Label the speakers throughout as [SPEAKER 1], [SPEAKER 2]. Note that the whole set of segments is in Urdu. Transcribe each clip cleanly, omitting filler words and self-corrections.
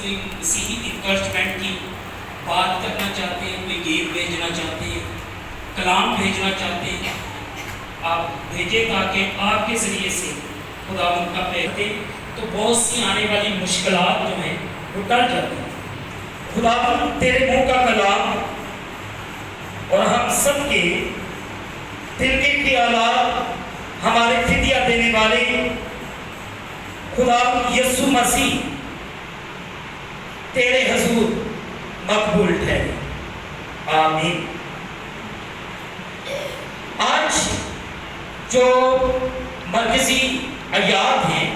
[SPEAKER 1] کوئی مسیحی انکریجمنٹ کی بات کرنا چاہتے ہیں، کوئی گیت بھیجنا چاہتے ہیں، کلام بھیجنا چاہتے ہیں، آپ بھیجیں تاکہ آپ کے ذریعے سے خدا ان کا پیغام دے، تو بہت سی آنے والی مشکلات جو ہیں وہ ٹل جاتی ہیں۔ خدا تیرے منہ کا کلام اور ہم سب کے دل کے خیالات ہمارے فدیہ دینے والے خدا یسوع مسیح تیرے حضور مقبول ٹھہرے، آمین۔ آج جو مرکزی آیات ہیں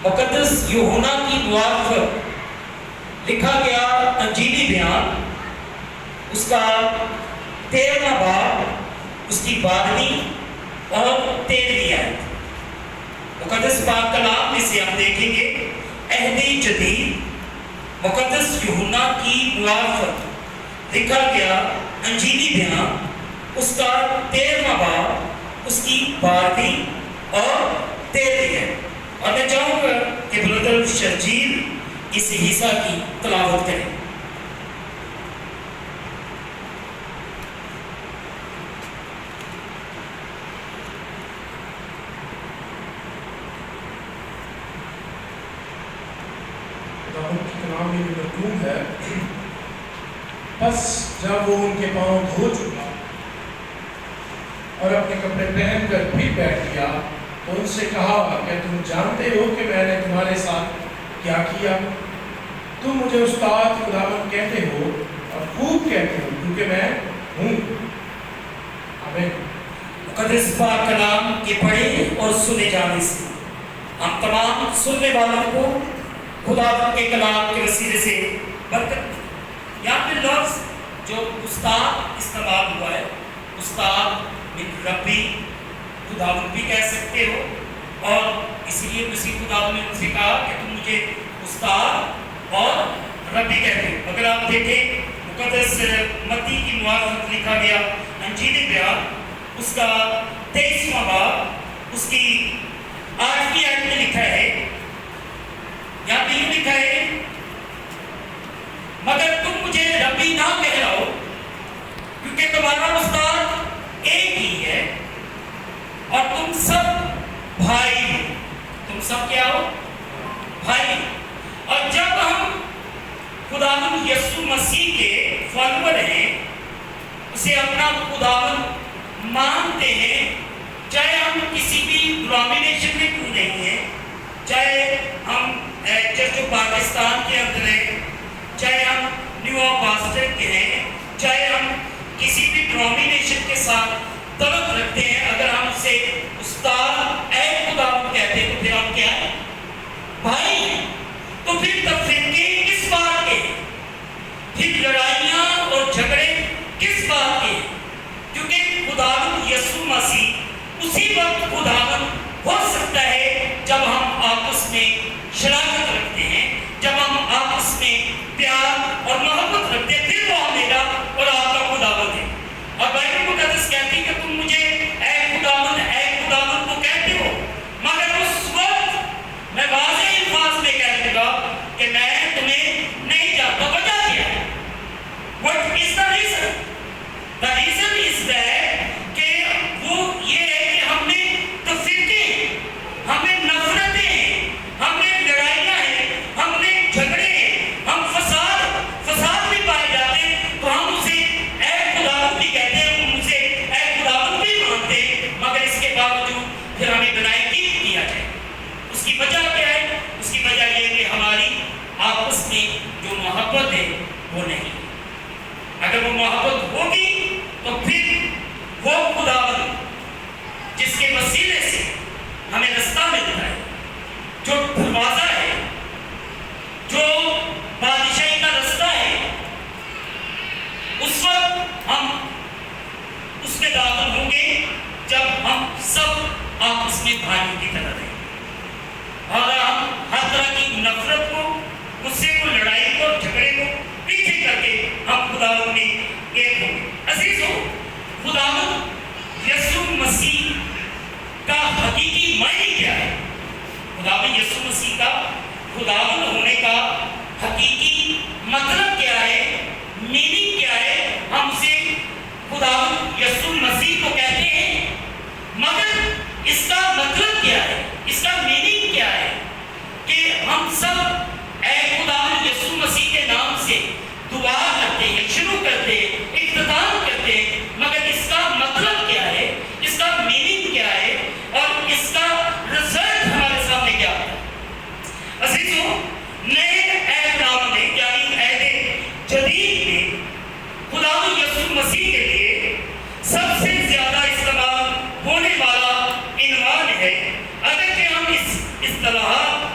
[SPEAKER 1] مقدس یوحنا کی موافق لکھا گیا انجیلی بیان، اس کا 13واں باب، اس کی 12ویں اور 13ویں آیت۔ مقدس پاک کلام میں سے ہم دیکھیں گے عہد جدید مقدس یوحنا کی موافق لکھا گیا انجیلی بیان، اس کا 13واں باب، اس کی 12ویں اور 13ویں ہے۔ اور میں چاہوں گا کہ بردر شرجیل اس حصہ کی تلاوت کریں۔
[SPEAKER 2] کلام میں مکتوب ہے، پس جب وہ ان کے پاؤں دھو چکا اور اپنے کپڑے پہن کر پھر بیٹھ گیا تو ان سے کہا کہ تم جانتے ہو کہ میں نے تمہارے ساتھ کیا کیا؟ تم مجھے استاد خداوند کہتے ہو اور خوب کہتے ہو کیونکہ میں ہوں۔ آمین۔
[SPEAKER 1] مقدس پاک کلام کے پڑھے اور سنے جانے سے ہم تمام سننے والوں کو خدا کے کلام کے وسیلے سے برکت۔ یہاں پہ لفظ جو استاد استعمال ہوا ہے، استاد من ربی، خداوند بھی کہہ سکتے ہو، اور اسی لیے مسیح خداوند نے ان سے کہا کہ تم مجھے استاد اور ربی کہتے ہو۔ اگر آپ دیکھیں مقدس متی کی موافق لکھا گیا انجیلی بیان، اس کا 23واں باب، اس کی 8ویں آیت میں لکھا ہے، یہاں پہ یہ لکھا ہے، مگر تم مجھے ربی نہ کہلاؤ کیونکہ تمہارا استاد ایک ہی ہے اور تم سب بھائی ہو۔ تم سب کیا ہو؟ بھائی۔ اور جب ہم خداوند یسوع مسیح کے فالوور ہیں، اسے اپنا خداوند مانتے ہیں، چاہے ہم کسی بھی ڈینومینیشن میں کیوں نہیں ہیں، چاہے ہم چرچ آف پاکستان کے اندر ہیں، چاہے ہم نیو پاسٹر کے ہیں، چاہے ہم کسی بھی ڈینومینیشن کے ساتھ تعلق رکھتے ہیں، اگر ہم اسے استاد اے خداوند کہتے ہیں تو پھر ہم کیا ہیں؟ بھائی ہیں۔ تو پھر تفریقے کس بات کے ہیں؟ پھر لڑائیاں اور جھگڑے کس بات کے ہیں؟ کیونکہ خداوند یسوع مسیح اسی وقت خداوند ہو سکتا ہے جب ہم آپس میں شراکت رکھتے ہیں، جب ہم آپس میں پیار اور محبت رکھتے ہیں، پھر وہ میرا اور آپ کا خداوند ہے۔ اور بائبل مقدس کہتی ہے کہ تم مجھے اے خداوند کو کہتے ہو، مگر اس وقت میں واضح الفاظ میں کہہ دوں گا کہ میں تمہیں نہیں جانتا۔ وجہ کیا ہے؟ What is the reason? The reason is that کہ وہ یہ ہے کہ ہم نے تفریقے، ہمیں نفرتیں ہیں، ہمیں لڑائیاں ہیں، ہم نے جھگڑے ہیں، ہم فساد بھی پائے جاتے ہیں، تو ہم اسے اے خداوند بھی کہتے ہیں، ہم اسے اے خداوند بھی مانتے ہیں، مگر اس کے باوجود پھر ہمیں ڈینائی کیا جائے۔ اس کی وجہ کیا ہے؟ اس کی وجہ یہ ہے کہ ہماری آپس میں جو محبت ہے وہ نہیں۔ اگر وہ محبت ہوگی تو پھر وہ خداوند جس کے وسیلے سے ہمیں رستہ ملتا ہے، جو دروازہ ہے، جو بادشاہی کا رستہ ہے، اس وقت ہم اس میں داخل ہوں گے جب ہم سب آپس میں بھائیوں کی طرح رہیں۔ اور ہم ہر طرح کی نفرت کو، غصے کو، لڑائی کو، جھگڑے کو پیچھے کر کے ہم خداوند میں ایک ہوں گے۔ عزیزو، خداوند یسوع مسیح کا حقیقی معنی کیا ہے؟ خداوند یسوع مسیح کا خداوند ہونے کا حقیقی مطلب کیا ہے، میننگ کیا ہے، ہم اسے خدا یسوع مسیح کو کہتے ہیں، مگر اس کا مطلب کیا ہے، اس کا میننگ کیا ہے کہ ہم سب اے خدا یسوع مسیح کے نام سے دعا کرتے ہیں، شروع کرتے ہیں، اختتام کرتے ہیں، مگر اس کا مطلب کیا ہے، اس کا میننگ کیا ہے اور اس کا رزلٹ ہمارے سامنے کیا ہے۔ عزیزوں، نئے عہد نامہ میں یعنی عہد جدید میں خدا یسوع مسیح کے لیے سب سے زیادہ استعمال ہونے والا عنوان ہے، اگرچہ ہم اس اصطلاحات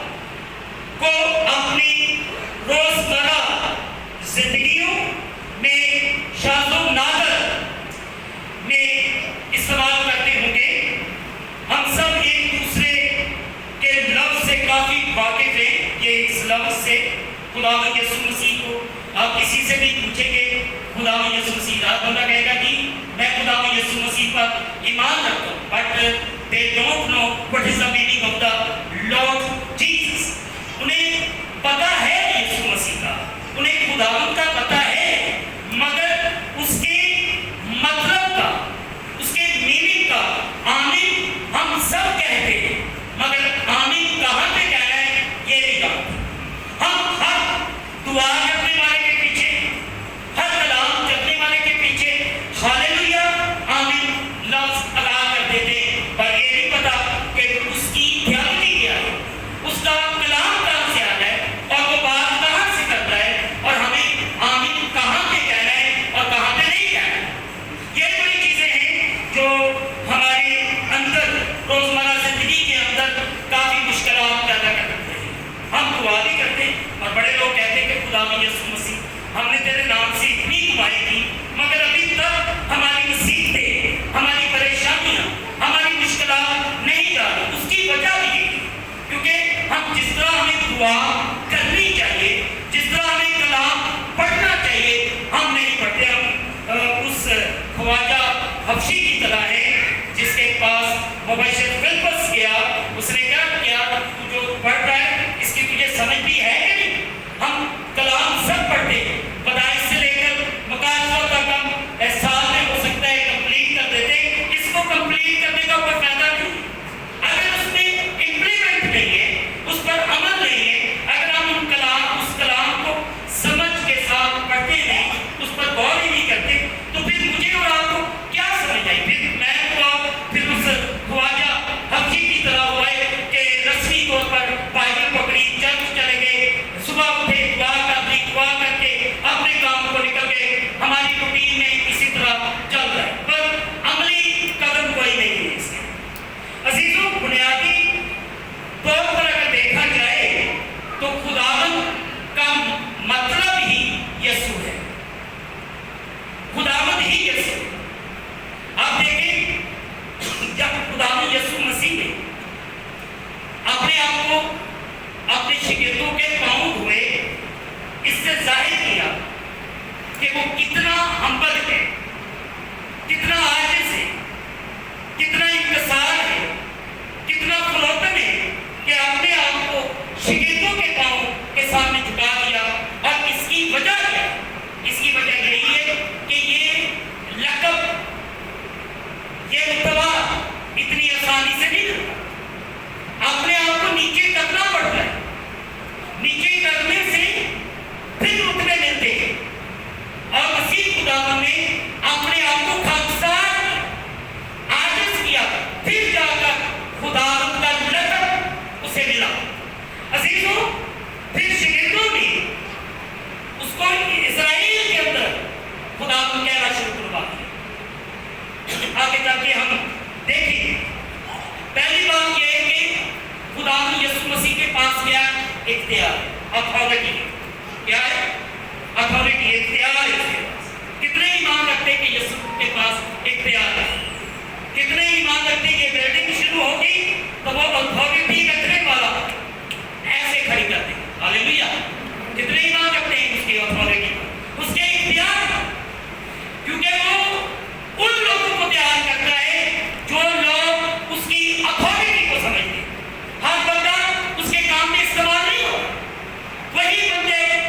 [SPEAKER 1] کو اپنی روزمرہ زندگیوں میں شاذ و نادر میں استعمال کرتے ہوں گے، ہم سب ایک دوسرے کے لفظ سے کافی واقف ہیں۔ یہ اس لفظ سے خدا یسوع مسیح کو آپ کسی سے بھی پوچھیں گے، خدا یسوع مسیح، بندہ کہے گا کہ میں خدا یسوع مسیح پر ایمان رکھتا ہوں، but they don't know what is the meaning of the Lord Jesus۔ انہیں پتا ہے یسوع مسیح کا، انہیں خداوند کا پتا ہے، مگر اس کے مطلب کا، اس کے میننگ کا آمین ہم سب کہتے ہیں، مگر آمین کہاں پہ کہنا ہے یہ نہیں جانتے۔ ہم ہر دعا کرنے والے کے پیچھے، ہر کلام کرنے والے کے پیچھے ہاللویا آمین لفظ ادا کر دیتے ہیں، پر یہ نہیں پتا کہ اس کی تھیولوجی کیا ہے، اس کا کلام کہاں سے آتا ہے اور وہ بات کہاں سے کرتا ہے، اور ہمیں آمین کہاں پہ کہنا ہے اور کہاں پہ نہیں کہنا ہے۔ یہ بڑی چیزیں ہیں جو ہمارے اندر روزمرہ زندگی کے اندر کافی مشکلات پیدا کر دیتے ہیں۔ ہم دعا بھی کرتے ہیں اور بڑے لوگ کہتے ہیں کہ خدا یسوع مسیح ہم نے تیرے نام سے اتنی دعائیں کی، مگر ابھی تک ہماری مصیبتیں، ہماری پریشانیاں، ہماری مشکلات نہیں جاتی۔ اس کی وجہ بھی یہ کیونکہ ہم جس طرح ہمیں دعا کرنی چاہیے، جس طرح ہمیں کلام پڑھنا چاہیے، ہم نہیں پڑھتے۔ ہم اس خواجہ حبشی کی طرح ہے جس کے پاس مبشر فلپس گیا، اس نے کیا کیا، تو جو پڑھ رہا ہے اس کی تجھے سمجھ بھی ہے کہ نہیں؟ ہم کلام سب پڑھتے ہیں، پیدائش سے لے کر مکاشفہ تک ہم سال میں ہو سکتا ہے کمپلیٹ کر دیتے ہیں، اس کو کمپلیٹ کرنے کا کوئی فائدہ نہیں۔ اگر اس میں امپلیمنٹ نہیں ہے، اس پر عمل نہیں ہے، اگر ہم اس کلام کو سمجھ کے ساتھ پڑھتے نہیں، اس پر غور ہی نہیں کرتے، تو پھر مجھے اور آپ کو کیا سمجھ آئی؟ پھر میں تو آپ پھر اس خواجہ حبشی کی طرح ہوئے کہ رسمی طور پر بائبل پکڑی، چرچ چلے گئے، صبح اٹھے دعا کر لی، دعا کر کے اپنے کام کو نکل گئے، ہماری روٹین میں اسی طرح چل رہا ہے، پر عملی قدم کوئی نہیں ہے اس کے۔ عزیزوں، بنیادی طور پر اگر دیکھا جائے تو خداوند کا مطلب ہی یسوع ہے، خداوند ہی یسوع ہے۔ آپ دیکھیں جب خداوند یسوع مسیح نے اپنے آپ کو اپنے شاگردوں کے پاؤں دھوئے، اس سے ظاہر کیا کہ وہ کتنا ہمبل ہے، کتنا عاجز ہے، کتنا انکسار ہے، کتنا فروتن ہے کہ اپنے آپ کو شاگردوں کے پاؤں کے سامنے جھکا دیا۔ اور اس کی وجہ کیا؟ اس کی وجہ یہی ہے کہ یہ لقب، یہ مرتبہ اتنی آسانی سے نہیں ملتا، اپنے آپ کو نیچے کرنا پڑتا ہے، نیچے کرنے سے پھر رتبے ملتے ہیں، اور مسیح خداوند نے اپنے آپ کو خاکسار عاجز کیا، پھر جا کر خداوند کا لقب اسے ملا۔ عزیزوں، پھر شاگردوں نے اس کو اسرائیل کے اندر خداوند کہنا شروع کروا دیا۔ آگے چل کے ہم دیکھیں گے، پہلی بات یہ ہے کہ خداوند یسوع مسیح کے پاس کیا اختیار، اتھارٹی، کیا ہے اتھارٹی، اختیار ہے اس کے پاس۔ کتنے ایمان رکھتے کہ یسوع کے پاس اختیار ہے؟ کتنے ایمان رکھتے کہ بلڈنگ شروع ہوگی تو وہ اتھارٹی رکھنے والا ایسے کھڑی کر دے؟ ہاللویا! کتنے ایمان رکھتے ہیں اس کی اتھارٹی، اس کے اختیار، کیونکہ وہ ان لوگوں کو تیار کرتا ہے جو لوگ اس کی اتھارٹی کو سمجھتے ہیں۔ ہر بندہ اس کے کام میں استعمال نہیں ہوگا، وہی بندے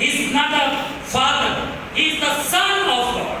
[SPEAKER 1] he is not a father, he is the son of God.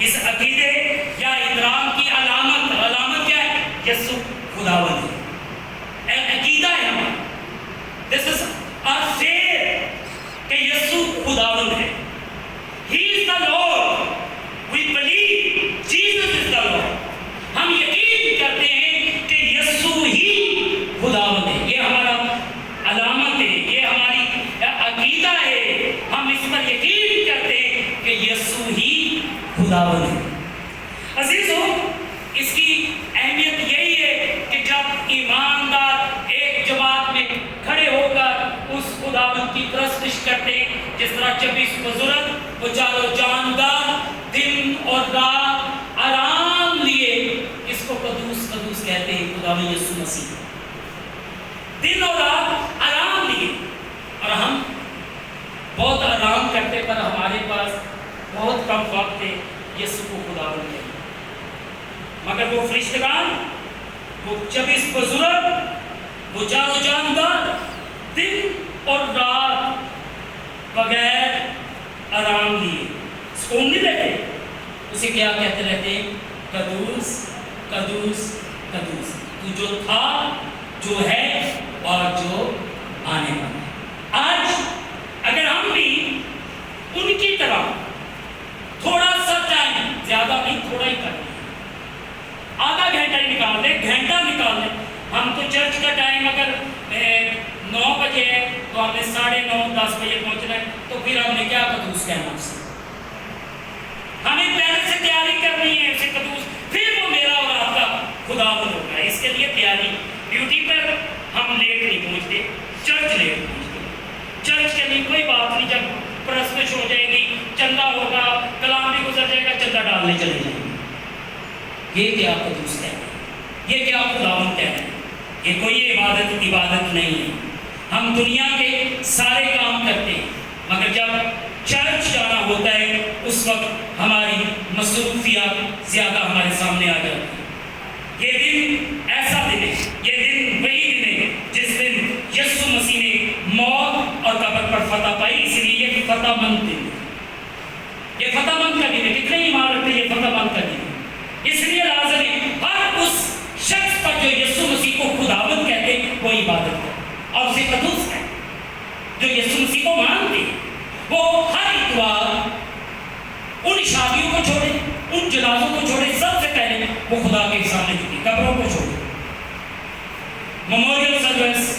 [SPEAKER 1] اس عقیدے یا ادراک کی علامت کیا ہے؟ یسوع خداوند ہے، عقیدہ ہے ہمارا. دس از our faith کہ یسوع خداوند ہے. He is the Lord. We believe Jesus is the Lord. ہم یقین کرتے ہیں کہ یسوع ہی خداوند ہے. یہ ہمارا علامت ہے، یہ ہماری عقیدہ ہے. ہم اس پر یقین کرتے ہیں کہ یسوع ہی خداوند ہے. عزیزو، اس کی اہمیت یہی ہے کہ جب ایماندار ایک جماعت میں کھڑے ہو کر اس خداوند کی پرستش کرتے ہیں، جس طرح 24 بزرگ وہ چاروں جاندار دن اور رات آرام لیے. اس کو قدوس قدوس کہتے ہیں خداوند یسوع مسیح. دن اور رات آرام لیے. اور ہم بہت آرام کرتے پر ہمارے پاس بہت کم وقت ہے یسوع کو خداوند کہنے. مگر وہ فرشتگان، وہ 24 بزرگ، وہ چاروں جاندار دن اور رات بغیر آرام لیے سکون نہیں لیتے. اسے کیا کہتے رہتے ہیں؟ قدوس قدوس قدوس، تو جو تھا، جو ہے اور جو آنے والا ہے. آج اگر ہم بھی ان کی طرح تھوڑا سا ٹائم، زیادہ نہیں، تھوڑا ہی کریں، آدھا گھنٹہ ہی نکال لیں، گھنٹہ نکال لیں. ہم تو چرچ کا ٹائم اگر 9 بجے ہے تو ہم نے 9:30 10 بجے پہنچنا ہے، تو پھر ہم نے کیا قدوس کہنا اسے؟ ہمیں پہلے سے تیاری کرنی ہے اسے قدوس، پھر وہ میرا اور آپ کا خداوند ہوگا. اس کے لیے تیاری. ڈیوٹی پر ہم لیٹ نہیں پہنچتے، چرچ لیٹ پہنچتے. چرچ کے لیے کوئی بات نہیں، جب پرستش ہو جائے گی، چندہ ہوگا، کلام بھی گزر جائے گا، چندہ ڈالنے چلے جائیں گے. یہ کیا قدوس کہتے ہیں؟ یہ کیا خداوند کہتے ہیں؟ یہ کوئی عبادت نہیں ہے. ہم دنیا کے سارے کام کرتے ہیں، مگر جب چرچ جانا ہوتا ہے اس وقت ہماری مصروفیات زیادہ ہمارے سامنے آ جاتی ہیں. یہ دن ایسا دن ہے، یہ دن وہی دن ہے جس دن یسوع مسیح نے موت اور قبر پر فتح پائی. اس لیے یہ فتح مند دن ہے. یہ فتح مند کا دن ہے. کتنے ایمان رکھتے ہیں یہ فتح مند کا دن ہے. اس لیے لازم ہے ہر اس شخص پر جو یسوع مسیح کو خداوند کہتے ہیں وہ عبادت کرے اور اسے قدوس کہتے ہیں. جو یسوع مسیح کو مانتے ہیں وہ ہر اتوار ان شادیوں کو چھوڑے، ان جنازوں کو چھوڑے، سب سے پہلے وہ خدا کے سامنے جھکے، قبروں کو چھوڑے. میموریل سروس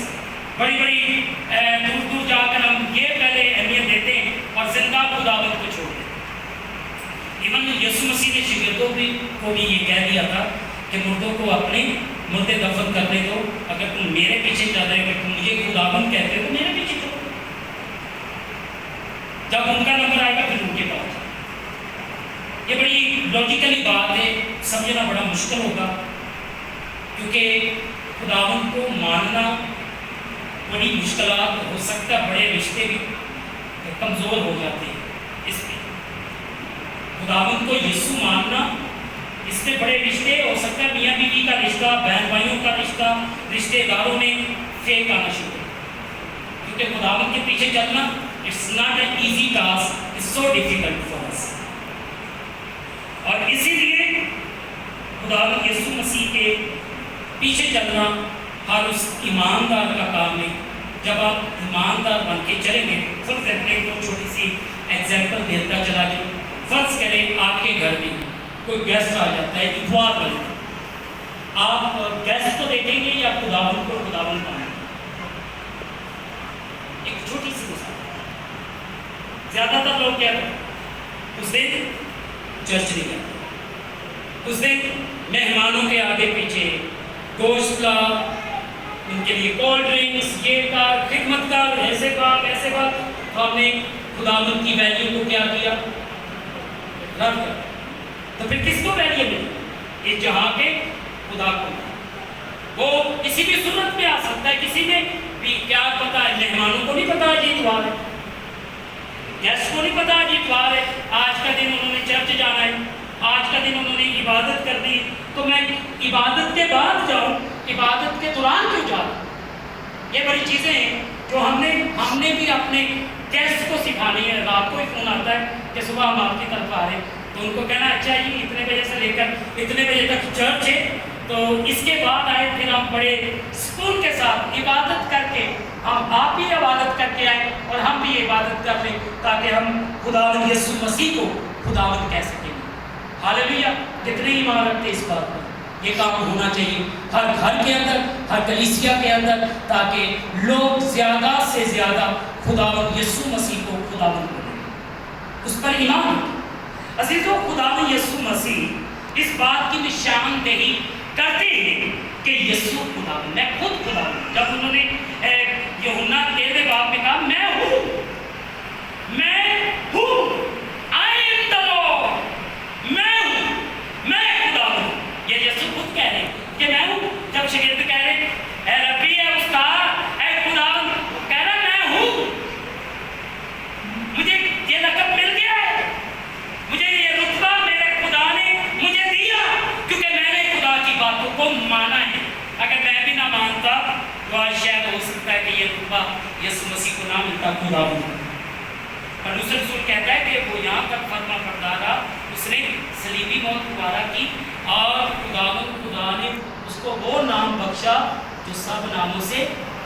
[SPEAKER 1] بڑی بڑی دور دور جا کر ہم یہ پہلے اہمیت دیتے ہیں اور زندہ خداوند کو چھوڑتے ہیں. ایون یسوع مسیح نے شاگردوں کو بھی یہ کہہ دیا تھا کہ مردوں کو اپنے مردے دفن کرنے دو. اگر تم میرے پیچھے چل رہے ہو، اگر تم مجھے خداوند کہتے ہو تو میرے پیچھے چلو. جب ان کا نمبر آئے گا پھر ان کے پاس. یہ بڑی لاجیکلی بات ہے، سمجھنا بڑا مشکل ہوگا، کیونکہ خداوند کو ماننا بڑی مشکلات ہو سکتا ہے. بڑے رشتے بھی کمزور ہو جاتے ہیں. اس میں خداوند کو یسوع ماننا، اس میں بڑے رشتے ہو سکتا ہے، میاں بیوی کا رشتہ، بہن بھائیوں کا رشتہ، رشتے داروں میں فیک آنا شروع ہے. کیونکہ خداوند کے پیچھے چلنا it's not an easy task, it's so difficult for us. اور اسی لیے خداوند یسوع مسیح کے پیچھے چلنا ہر اس ایماندار کا کام ہے. جب آپ ایماندار بن کے چلیں گے، فرض کریں کو چھوٹی سی ایگزامپل دیتا چلا جائے. فرض کریں آپ کے گھر میں کوئی گیسٹ آ جاتا ہے اتوار والے، آپ گیسٹ کو دیکھیں گے یا خداوند کو خداوند مانیں گے؟ ایک چھوٹی سی مثال. زیادہ تر لوگ کیا کرتے ہیں؟ اس دن چرچ نہیں کرتے، اس دن مہمانوں کے آگے پیچھے گوشت کا، ان کے لیے کولڈ ڈرنکس، یہ کا خدمت کا، ایسے کا ویسے کا. تو ہم نے خداوند کی ویلیو کو کیا کیا؟ رد کر. تو پھر کس کو ویلیو ملی؟ یہ جہاں کے خدا کو. وہ کسی بھی صورت میں آ سکتا ہے، کسی نے بھی کیا پتا ہے، مہمانوں کو نہیں پتا ہے یہ اتوار ہے، گیسٹ کو نہیں پتا ہے اتوار ہے، آج کا دن انہوں نے چرچ جانا ہے، آج کا دن انہوں نے عبادت کرنی ہے. تو میں عبادت کے بعد جاؤں، عبادت کے دوران کیوں جاؤں؟ یہ بڑی چیزیں ہیں جو ہم نے بھی اپنے گیسٹ کو سکھانی ہے. رات کو ہی فون آتا ہے کہ صبح ہم آپ کی طرف آ رہے ہیں، تو ان کو کہنا اچھا جی اتنے بجے سے لے کر اتنے بجے تک چرچ ہے، تو اس کے بعد آئے پھر ہم بڑے سکون کے ساتھ عبادت کر کے، ہم آپ بھی عبادت کر کے آئے اور ہم بھی عبادت کر لیں، تاکہ ہم خداوند یسوع مسیح کو خداوند کہہ سکیں۔ ہاللیلویہ! کتنے ایمان رکھتے اس بات پر؟ یہ کام ہونا چاہیے ہر گھر کے اندر، ہر کلیسیا کے اندر، تاکہ لوگ زیادہ سے زیادہ خداوند یسوع مسیح کو خداوند بنائیں، اس پر ایمان رکھیں۔ عزیزو، خداوند یسوع مسیح اس بات کی نشاندہی کرتے ہیں کہ یسوع خداوند، میں خود خداوند۔ جب انہوں نے یوحنا 13 باب میں کہا میں ہوں، I am the Lord، میں ہوں، میں خداوند، یہ یسوع خود کہہ رہے ہیں کہ میں ہوں۔ جب شاگرد کہہ رہے ہیں اے ربی، اے استاد، اے خداوند، کہہ رہا میں ہوں، مجھے یہ لقب مل گیا ہے، مجھے یہ رتبہ میرے خدا نے مجھے دیا، کیونکہ میں نے خدا کی باتوں کو مانا ہے۔ اگر میں بھی نہ مانتا تو آج شاید ہو سکتا ہے کہ یہ رتبہ یسوع مسیح کو نہ ملتا خداوند۔ پولس رسول کہتا ہے کہ وہ یہاں تک فرما بردار رہا، اس نے صلیبی موت گوارا کی، اور خدا نے اس کو وہ نام بخشا جو سب ناموں سے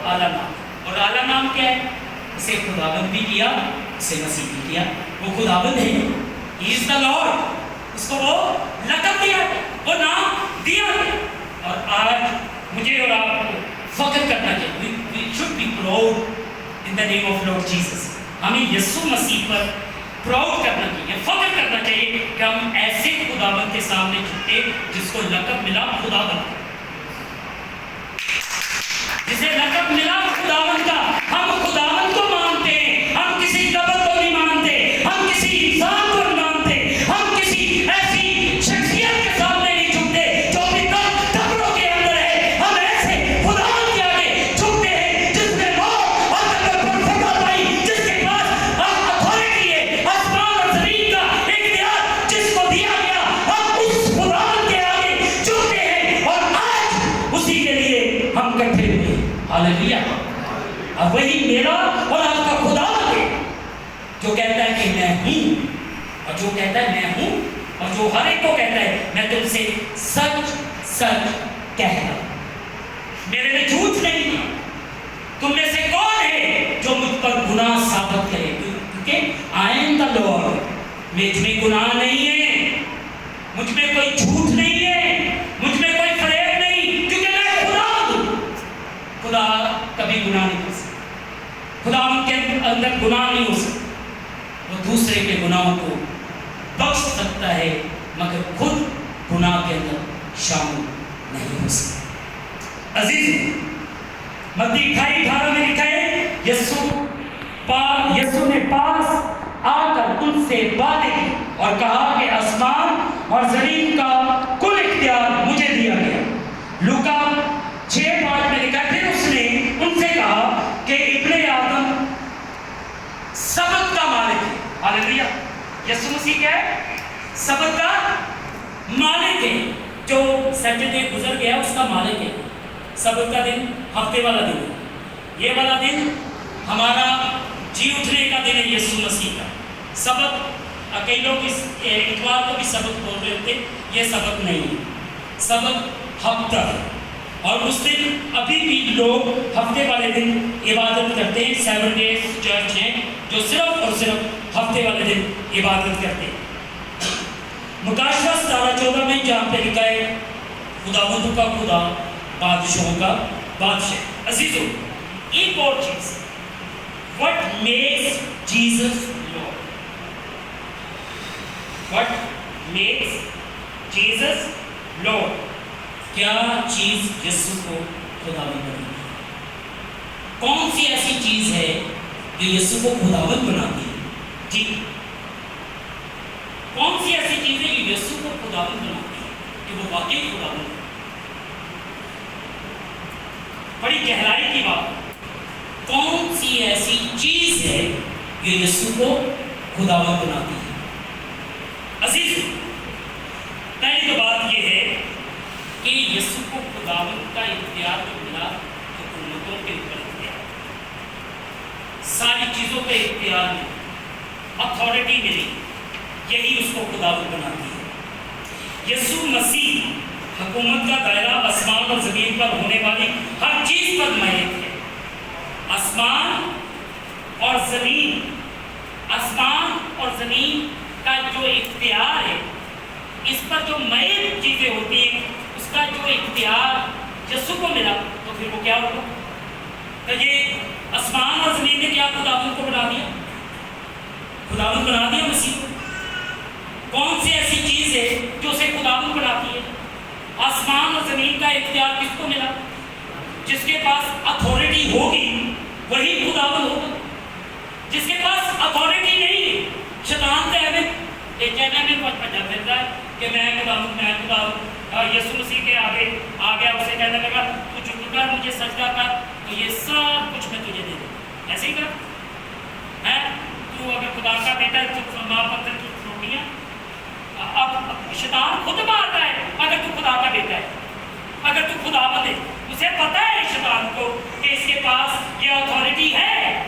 [SPEAKER 1] اعلیٰ نام، اور اعلیٰ نام کیا ہے؟ اسے خداوند بھی کیا، اسے مسیح بھی کیا۔ وہ خداوند ہے، ہی از دا لارڈ، اس کو وہ لقب دیا، وہ نام دیا ہے۔ اور آج مجھے اور آپ کو فخر کرنا چاہیے، we should be proud in the name of Lord Jesus۔ ہمیں یسوع مسیح پر پراؤڈ کرنا چاہیے، فخر کرنا چاہیے کہ ہم ایسے خداوند کے سامنے جھکتے جس کو لقب ملا خداوند، جسے لقب ملا خداوند کا۔ ہم خداوند کو مانتے ہیں، ہم کسی قبر کو نہیں مانتے، ہم کسی انسان کو نہیں مانتے، ہم کسی ایسی شخصیت کے سامنے نہیں جھکتے جو ابھی تک قبروں کے اندر ہے۔ ہم ایسے خداوند کے آگے جھکتے ہیں جس نے موت اور قبر پر فتح پائی، جس کے پاس اتھارٹی ہے، آسمان اور زمین کا اختیار جس کو دیا گیا۔ ہم اس خداوند کے آگے جھکتے ہیں اور آج اسی کے لیے ہم کٹھے ہوئے۔ ہاللیلویہ! اب وہی میرا اور آپ کا خداوند ہے جو کہتا ہے کہ میں ہوں، اور جو کہتا ہے میں ہوں، اور جو ہر ایک کو کہتا ہے میں تم سے سچ سچ کہتا ہوں، میرے میں جھوٹ نہیں۔ تم میں سے کون ہے جو مجھ پر گناہ ثابت کرے؟ کیونکہ I am the Lord، مجھ میں گناہ نہیں ہے، مجھ میں کوئی جھوٹ نہیں ہے، مجھ میں کوئی فریب نہیں، کیونکہ میں خدا ہوں۔ خدا کبھی گناہ نہیں کر سکتا، خدا ان کے اندر گناہ نہیں ہو سکتا، وہ دوسرے کے گناہوں کو بخش سکتا ہے مگر خود گناہ کے اندر شامل نہیں ہو سکتا۔ عزیز، متی 28:18 میں لکھا ہے یسوع نے پاس آ کر ان سے وعدے کی اور کہا کہ آسمان اور زمین کا کل اختیار مجھے دیا گیا۔ لوکا 6:5 میں لکھا ہے پھر اس نے ان سے کہا کہ ابن آدم سبت کا مالک ہے۔ ہاللیلویہ! یسوع مسیح کیا ہے؟ سبت کا مالک ہے۔ جو سیٹرڈے گزر گیا اس کا مالک ہے۔ سبت کا دن ہفتے والا دن ہے، یہ والا دن ہمارا جی اٹھنے کا دن ہے یسوع مسیح کا۔ سبت، کئی لوگ اس اتوار کو بھی سبت بول رہے ہوتے، یہ سبت نہیں ہے، سبت ہفتہ ہے۔ اور اس دن ابھی بھی لوگ ہفتے والے دن عبادت کرتے ہیں، 7 ڈیز چرچ ہیں جو صرف اور صرف ہفتے والے دن عبادت کرتے ہیں۔ مکاشفہ 17:14 میں جہاں پہ لکھا ہے خداوند کا خدا، بادشاہوں کا بادشاہ۔ عزیزو، ایک اور چیز، what makes Jesus Lord؟ what makes Jesus Lord؟ کیا چیز یسوع کو خداوند بناتی ہے؟ کون سی ایسی چیز ہے جو یسوع کو خداوند بناتی ہے؟ جی، کون سی ایسی چیز ہے جو یسوع کو خداوند بناتی ہے کہ وہ واقعی خداوند ہے؟ بڑی گہرائی کی بات، کون سی ایسی چیز ہے جو یسوع کو خداوند بناتی ہے؟ عزیز، پہلی تو بات یہ ہے کہ یسوع کو خداوند کا اختیار جو ملا، حکومتوں کے اوپر اختیار، ساری چیزوں پہ اختیار ملا، اتھارٹی ملی، یہی اس کو خداوند بناتی ہے۔ یسوع مسیح حکومت کا دائرہ آسمان اور زمین پر ہونے والی ہر چیز پر محیط ہے۔ آسمان اور زمین کا جو اختیار ہے، اس پر جو محیط چیزیں ہوتی ہیں، اس کا جو اختیار یسوع کو ملا، تو پھر وہ کیا ہوگا؟ تو یہ آسمان اور زمین نے کیا خداوند کو بنا دیا؟ خداوند بنا دیا مسیح کو۔ کون سی ایسی چیز ہے جو اسے خداوند بناتی ہے؟ آسمان اور زمین کا اختیار کس کو ملا؟ جس کے پاس اتھارٹی ہوگی وہی خداوند ہوگا۔ جس کے پاس اتھارٹی نہیں ہے، شیطان کا ایک کہنا میں بچا پھرتا ہے کہ میں خداوند، یسوع مسیح کے آگے آ گیا، اسے کہنے لگا تو جھک کر مجھے سجدہ کر، تو یہ سب کچھ میں تجھے دے دوں۔ ایسے ہی کر ہے تو اگر خدا کا بیٹا ہے تو ماں پتھر کی روٹیاں۔ اب شیطان خود مارتا ہے اگر تو خدا کا بیٹا ہے، اگر تو خداوند ہے۔ اسے پتا ہے شیطان کو کہ اس کے پاس یہ اتھارٹی ہے،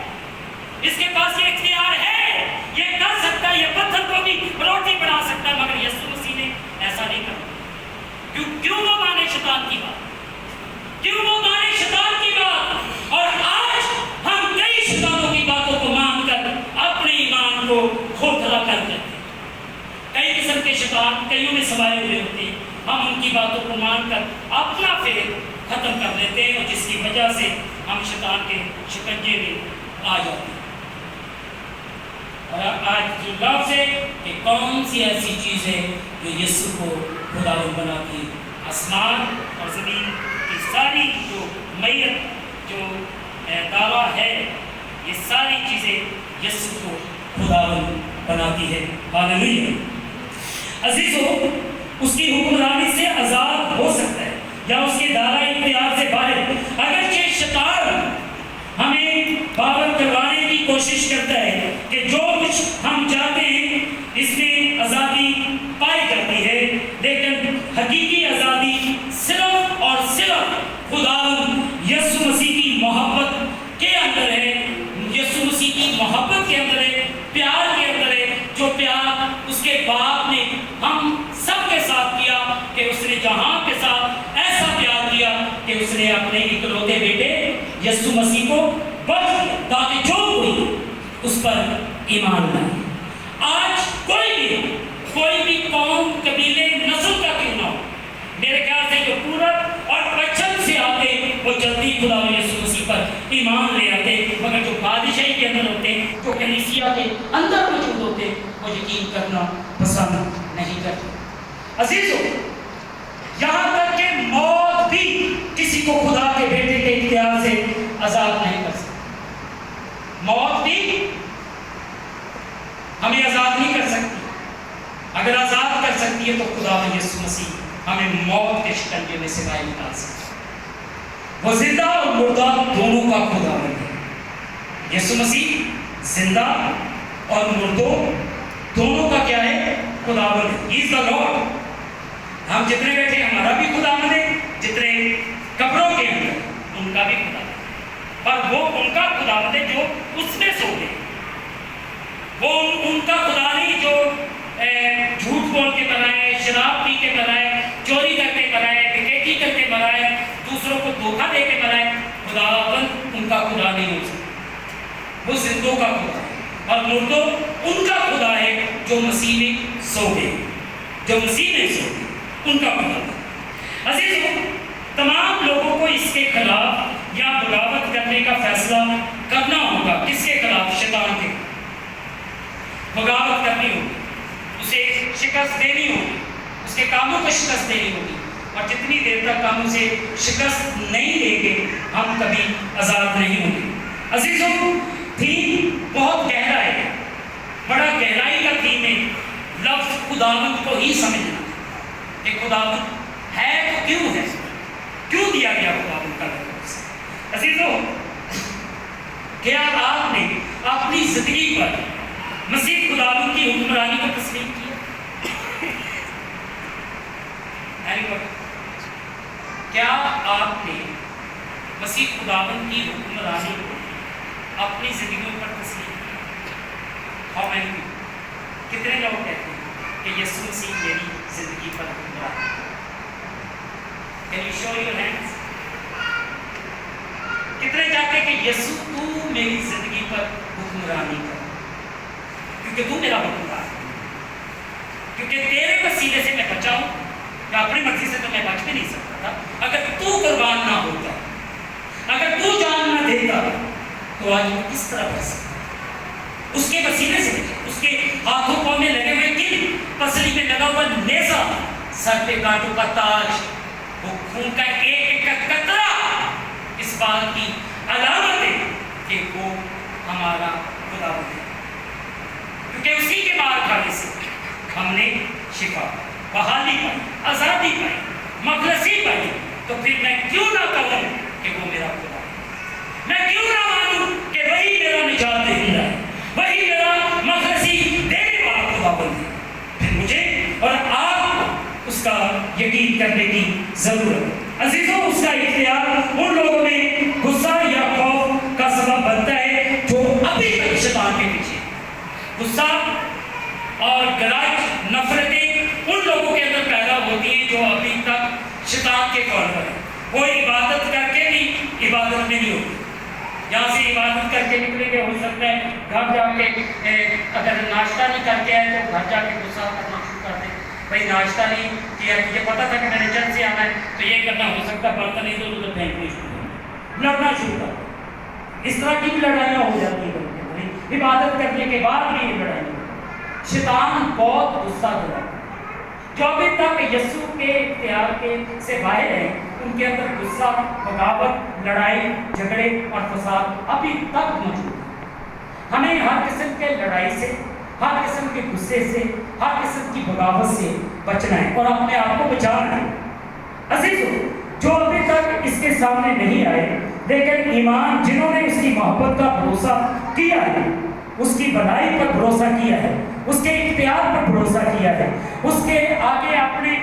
[SPEAKER 1] اس کے پاس یہ اختیار ہے، یہ کر سکتا ہے، یہ پتھر کو بھی روٹی بنا سکتا ہے، مگر یسوع مسیح نے ایسا نہیں کرا۔ کیوں وہ مانے شیطان کی بات؟ کیوں وہ مانے شیطان کی بات؟ اور آج ہم کئی شیطانوں کی باتوں کو مان کر اپنے ایمان کو کھوکھلا کر دیتے ہیں۔ کئی قسم کے شیطان کئیوں میں سوائے ہوئے ہوتے ہیں، ہم ان کی باتوں کو مان کر اپنا فیل ختم کر دیتے ہیں، اور جس کی وجہ سے ہم شیطان کے شکنجے میں آ جاتے ہیں۔ اور آج کی لفظ ہے کہ کون سی ایسی چیز ہے جو یسوع کو خداوند بناتی ہے؟ آسمان اور زمین کی ساری جو میت جو دعویٰ ہے، یہ ساری چیزیں یسوع کو خداوند بناتی ہے۔ ہاللیلویا۔ عزیزو، اس کی حکمرانی سے آزاد ہو سکتا ہے یا اس کے دائرہ اختیار سے باہر، اگرچہ شیطان ہمیں باور کروانے کی کوشش کرتا ہے کہ جو کچھ ہم چاہتے ہیں اس میں آزادی پائی جاتی ہے، لیکن حقیقی آزادی صرف اور صرف خداوند یسوع مسیح کی محبت کے اندر ہے، یسوع مسیح کی محبت کے اندر ہے، پیار کے اندر ہے، جو پیار اس کے باپ نے ہم سب کے ساتھ کیا، کہ اس نے جہاں کے ساتھ ایسا پیار کیا کہ اس نے اپنے اکلوتے بیٹے یسوع مسیح کو بخش دیا تاکہ جو کوئی اس پر ایمان لائے۔ آج کوئی بھی قوم، قبیلے، نسل کا کیوں نہ ہو، میرے خیال سے جو پورب اور پچھم سے آتے وہ جلدی خدا یسوع مسیح پر ایمان لے آتے، مگر جو بادشاہی کے اندر ہوتے، جو کلیسیا کے اندر موجود ہوتے، وہ یقین کرنا پسند نہیں کرتے۔ عزیزو، یہاں تک کہ موت بھی کسی کو خدا کے بیٹے کے اختیار سے آزاد نہیں کر سکتی۔ موت بھی ہمیں آزاد نہیں کر سکتی۔ اگر آزاد کر سکتی ہے تو خدا یسوع مسیح ہمیں موت کے شکنجے میں سے باہر نکال سکتا ہے۔ وہ زندہ اور مردہ دونوں کا خداوند ہے۔ یسوع مسیح زندہ اور مردوں دونوں کا کیا ہے؟ خداوند ہے۔ ہی از دا لارڈ۔ ہم جتنے بیٹھے ہمارا بھی خداوند ہے، جتنے قبروں کے اندر ان کا بھی خداوند ہے، پر وہ ان کا خداوند ہے جو اس میں سو گئے۔ وہ ان کا خدا نہیں جو جھوٹ بول کے بنائے، شراب پی کے بنائے، چوری کر کے بنائے، ڈکیتی کر کے بنائے، دوسروں کو دھوکہ دے کے بنائے۔ خداوند ان کا خدا نہیں ہو سکتا، وہ زندوں کا خدا ہے، اور مردوں ان کا خدا ہے جو مسیح میں سو گئے، جو مسیح میں سو گئے، ان کا خدا ہے۔ عزیزو، تمام لوگوں کو اس کے خلاف یا بغاوت کرنے کا فیصلہ کرنا ہوگا۔ کس کے خلاف؟ شیطان کے۔ بغاوت کرنی ہوگی، اسے شکست دینی ہوگی، اس کے کاموں کو شکست دینی ہوگی، اور جتنی دیر تک ہم اسے شکست نہیں دیں گے ہم کبھی آزاد نہیں ہوں گے۔ عزیزوں، تھیم بہت گہرا ہے، بڑا گہرائی کا تھیم ہے۔ لفظ خداوند کو ہی سمجھنا کہ خداوند ہے تو کیوں ہے، کیوں دیا گیا خداوند کا لفظ۔ عزیزوں، کیا آپ نے اپنی زندگی پر مسیح خداوند کی حکمرانی کو تسلیم کیا؟ کیا آپ نے مسیح خداوند کی حکمرانی کو اپنی زندگیوں پر تسلیم کیا؟ کتنے لوگ کہتے ہیں کہ یسوع مسیح میری زندگی پر حکمران ہے؟ Can you show your hands? کتنے چاہتے کہ یسوع تو میری زندگی پر حکمرانی کر، کیونکہ تو میرا حکمران ہے، کیونکہ تیرے وسیلے سے میں بچا ہوں، کہ اپنی مرضی سے تو میں بچ بھی نہیں سکتا تھا۔ اگر تو قربان نہ ہوتا، اگر تو جان نہ دیتا، تو آج وہ کس طرح بچ سکتا؟ اس کے وسیلے سے بچا، اس کے ہاتھوں پاؤں میں لگے ہوئے کل، پسلی میں لگا ہوا نیزہ، سر پہ کانٹوں کا تاج، وہ خون کا ایک ایک قطرہ اس بات کی علامت ہے کہ وہ ہمارا خداوند ہے، کیونکہ اسی کے مار کھانے سے ہم نے شفا، بحالی پائی، آزادی پائی، مخلصی پائی۔ تو پھر میں کیوں نہ کہوں کہ وہ میرا خدا ہے؟ میں کیوں نہ مانوں کہ وہی میرا نجات دہندہ ہے، وہی میرا مخلصی دینے والا خداوند ہے؟ پھر مجھے اور آپ اس کا یقین کرنے کی ضرورت ہے۔ عزیزوں، اس کا اختیار ان لوگوں میں غصہ یا خوف کا سبب بنتا ہے جو ابھی تک شیطان کے پیچھے، غصہ اور گرج، نفرتیں ان لوگوں کے اندر پیدا ہوتی ہیں جو ابھی تک شیطان کے فالوور ہیں۔ وہ عبادت کر کے بھی عبادت میں نہیں ہوتی، یہاں سے عبادت کر کے نکلے گے، ہو سکتا ہے گھر جا کے اگر ناشتہ نہیں کر کے آئے تو گھر جا کے غصہ کرنا شروع کر دیں، بھائی ناشتہ نہیں کیا، یہ پتا تھا کہ میں نے چرچ سے آنا ہے تو یہ کرنا، ہو سکتا ہے برتن نہیں تو ادھر پھینکنے شروع کر، لڑنا شروع کر۔ اس طرح کی لڑائیاں ہو جاتی ہیں، عبادت کرنے کے بعد بھی یہ لڑائیاں۔ شیطان بہت غصہ دلاتا ہے، جو ابھی تک یسوع کے اختیار کے سے باہر ہیں، ان کے اندر غصہ، بغاوت، لڑائی جھگڑے اور فساد ابھی تک موجود ہے۔ ہمیں ہر قسم کے لڑائی سے، ہر قسم کے غصے سے، ہر قسم کی بغاوت سے بچنا ہے اور اپنے آپ کو بچانا ہے۔ عزیزو، جو ابھی تک اس کے سامنے نہیں آئے لیکن ایمان جنہوں نے اس کی محبت کا بھروسہ کیا ہے، اس کی بھلائی پر بھروسہ کیا ہے، اس کے اختیار پر بھروسہ کیا ہے، اس کے آگے اپنے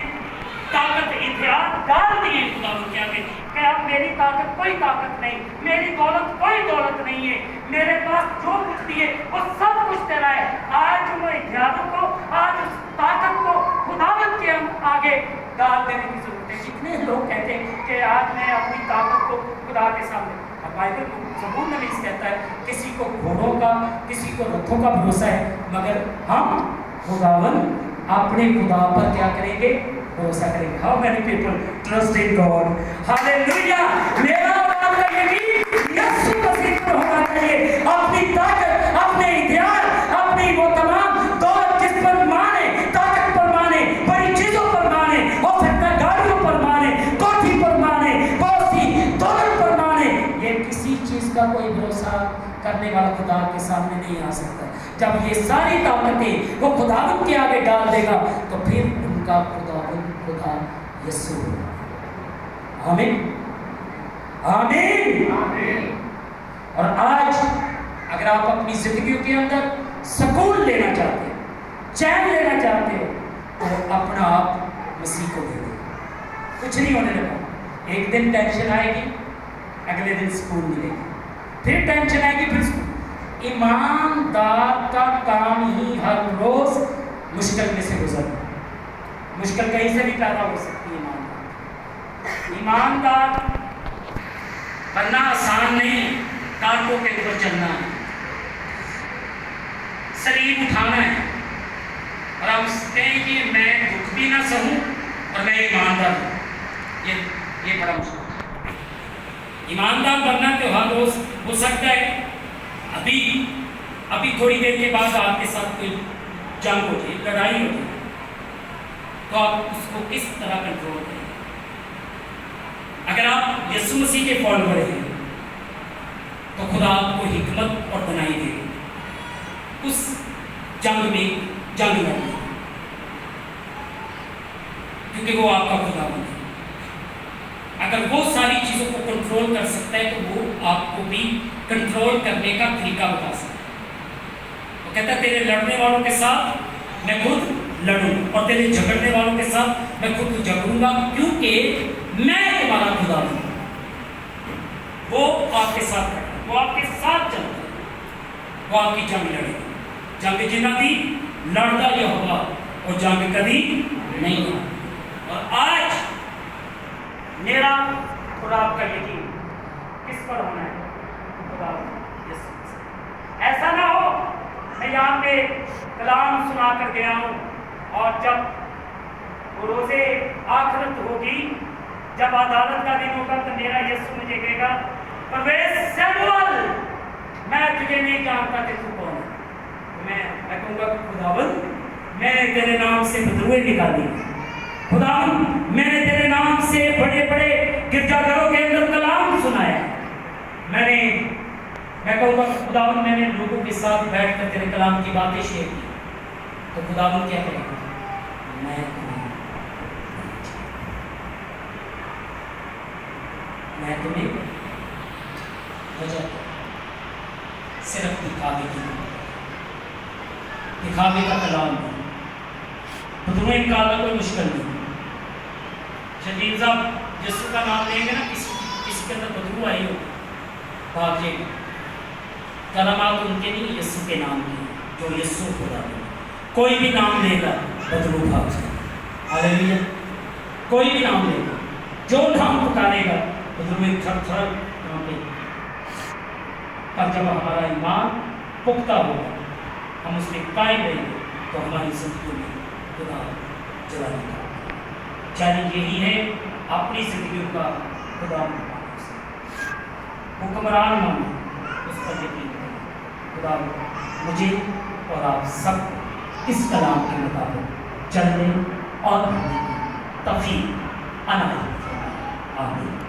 [SPEAKER 1] طاقت اختیار ڈال دیے خدا کے آگے کہ اب میری طاقت کوئی طاقت نہیں، میری دولت کوئی دولت نہیں ہے، میرے پاس جو کچھ بھی ہے وہ سب کچھ تیرا ہے۔ آج وہ اختیاروں کو، آج اس طاقت کو خداوند کے آگے ڈال دینے کی ضرورت ہے۔ کتنے لوگ کہتے ہیں کہ آج میں اپنی طاقت کو خدا کے سامنے، بائبل زبور میں بھی کہتا ہے کسی کو گھوڑوں کا، کسی کو رتھوں کا بھروسہ ہے، مگر ہم خداوند اپنے خدا پر کیا کریں گے؟ بھروسہ کریں گے۔ How many people trust in God? Hallelujah! میرا اور آپ کا یقین یسوع مسیح پر ہونا چاہیے۔ اپنی طاقت، اپنے اختیار، اپنی وہ تمام دولت جس پر مانے، طاقت پر مانے، بڑی چیزوں پر مانے، ہو سکتا ہے گاڑیوں پر مانے، کوٹھی پر مانے، بہت سی دولت پر مانے، یہ کسی چیز کا کوئی بھروسہ کرنے والا خدا کے سامنے نہیں آ سکتا۔ جب یہ ساری طاقتیں وہ خداوند کے آگے ڈال دے گا تو پھر ان کا خداوند خدا یسوع۔ آمین آمین۔ اور آج اگر آپ اپنی زندگیوں کے اندر سکون لینا چاہتے ہیں، چین لینا چاہتے ہو، تو اپنا آپ مسیح کو دے دو۔ کچھ نہیں ہونے لگا، ایک دن ٹینشن آئے گی، اگلے دن سکون ملے گی، پھر ٹینشن آئے گی، پھر سکون۔ ایماندار کا کام ہی ہر روز مشکل میں سے گزرنا۔ مشکل کہیں سے بھی پیدا ہو سکتی ہے۔ ایماندار بننا آسان نہیں، کانٹوں کے اوپر چلنا ہے، سلیم اٹھانا ہے، اور آپ کہیں کہ میں دکھ بھی نہ سہوں اور میں ایماندار ہوں، یہ بڑا مشکل ہے۔ ایماندار بننا تو ہر روز ہو سکتا ہے، ابھی تھوڑی دیر کے بعد آپ کے ساتھ کوئی جنگ ہو جائے، لڑائی ہو جائے، تو آپ اس کو کس طرح کنٹرول کریں؟ اگر آپ یسوع مسیح کے فالوور ہیں تو خدا آپ کو حکمت اور بنائی دے گا اس جنگ میں جنگ لڑنے، کیونکہ وہ آپ کا خدا ہے۔ اگر وہ ساری چیزوں کو کنٹرول کر سکتا ہے تو وہ آپ کو بھی کنٹرول کرنے کا طریقہ بتا سکتا ہے۔ وہ کہتا ہے تیرے لڑنے والوں کے ساتھ میں خود لڑوں اور تیرے جھگڑنے والوں کے ساتھ میں خود جھگڑوں گا، کیونکہ میں تمہارا خدا ہوں۔ وہ آپ کے ساتھ کرتا ہے، وہ آپ کے ساتھ چلتا ہے، وہ آپ کی جنگ لڑے گا۔ جنگ جنہ دی لڑتا یہوہ وہ جنگ کبھی نہیں ہے۔ اور آج میرا اور آپ کا یقین کس پر ہونا ہے؟ خدا یسوع مسیح۔ ایسا نہ ہو میں یہاں پہ کلام سنا کر گیا ہوں اور جب وہ روزے آخرت ہوگی، جب عدالت کا دن ہوگا تو میرا یسوع مجھے کہے گا پرویز سیموئل میں تجھے نہیں جانتا کہ تو کون ہے۔ میں کہوں گا خداوند میں نے تیرے نام سے بدروئے نکالی، خداوند میں نے تیرے نام سے بڑے بڑے گرجا گھروں کے اندر کلام سنایا، میں کہوں گا خداوند میں نے لوگوں کے ساتھ بیٹھ کر تیرے کلام کی باتیں شیئر کی، تو خداوند کیا کہے گا؟ میں تمہیں وجہ صرف دکھاوے کا کلام ہے، بدروئے نکالنا کوئی مشکل نہیں۔ شدید صاحب یسوع کا نام لیں گے نا، کسی کے اندر بدرو آئی ہو بھاگ جائے گا۔ کلمات ان کے نہیں، یسوع کے نام کے، جو یسوع خدا ہے۔ کوئی بھی نام لے گا بدرو بھاگ جائے گا۔ ہاللیلویا۔ کوئی بھی نام لے گا، جو نام پکارے گا بدروئے تھر تھر کانپے گا۔ پر جب ہمارا ایمان پختہ ہوگا، ہم اس میں قائم رہیں گے، تو ہماری زندگیوں میں خدا جلانے کا چیلنج یہی ہے، اپنی زندگیوں کا خدا حکمران مانو، اس پر یقین کریں۔ خدا مجھے اور آپ سب اس کلام کے مطابق چلنے اور رہنے کی توفیق عنایت فرمائے۔ آمین۔